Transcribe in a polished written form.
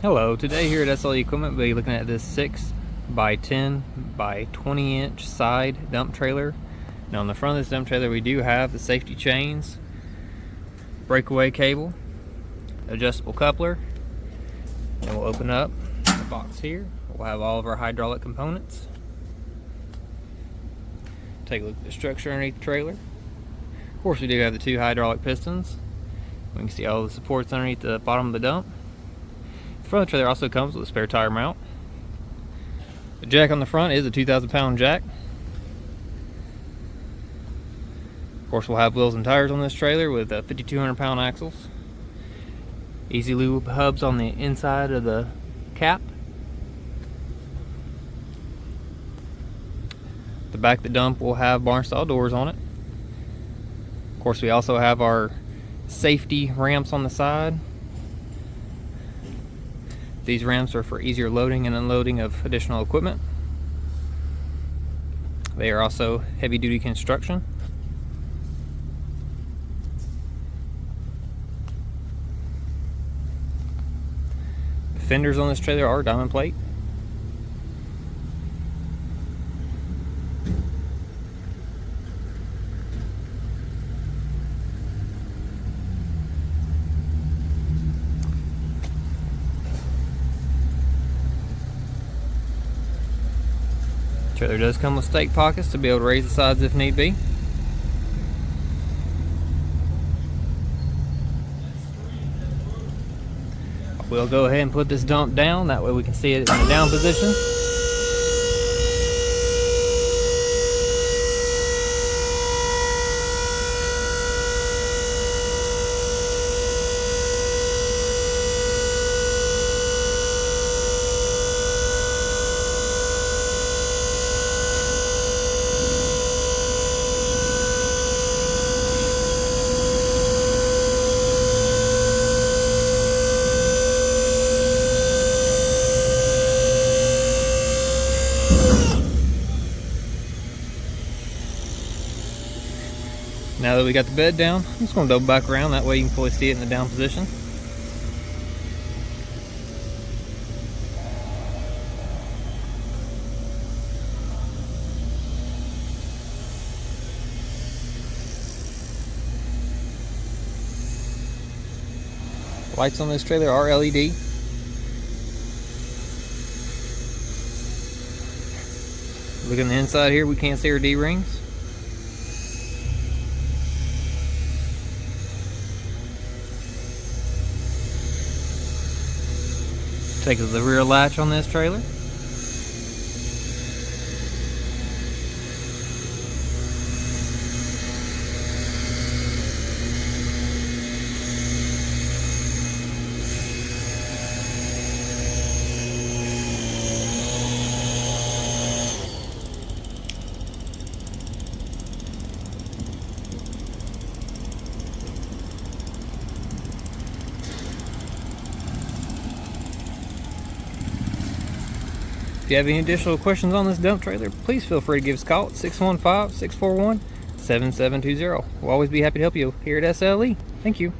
Hello, today here at SLE Equipment we'll be looking at this 6 by 10 by 20 inch side dump trailer. Now on the front of this dump trailer we do have the safety chains, breakaway cable, adjustable coupler, and we'll open up the box here. We'll have all of our hydraulic components. Take a look at the structure underneath the trailer. Of course we do have the 2 hydraulic pistons. We can see all the supports underneath the bottom of the dump. The front of the trailer also comes with a spare tire mount. The jack on the front is a 2,000 pound jack. Of course we'll have wheels and tires on this trailer with 5,200 pound axles. Easy lube hubs on the inside of the cap. The back of the dump will have barn style doors on it. Of course we also have our safety ramps on the side. These ramps are for easier loading and unloading of additional equipment. They are also heavy duty construction. The fenders on this trailer are diamond plate. Trailer does come with stake pockets to be able to raise the sides if need be. We'll go ahead and put this dump down, that way we can see it in the down position. Now that we got the bed down, I'm just going to double back around, that way you can fully see it in the down position. Lights on this trailer are LED. Look on the inside here, we can't see our D-rings. Take the rear latch on this trailer. If you have any additional questions on this dump trailer, please feel free to give us a call at 615-641-7720. We'll always be happy to help you here at SLE. Thank you.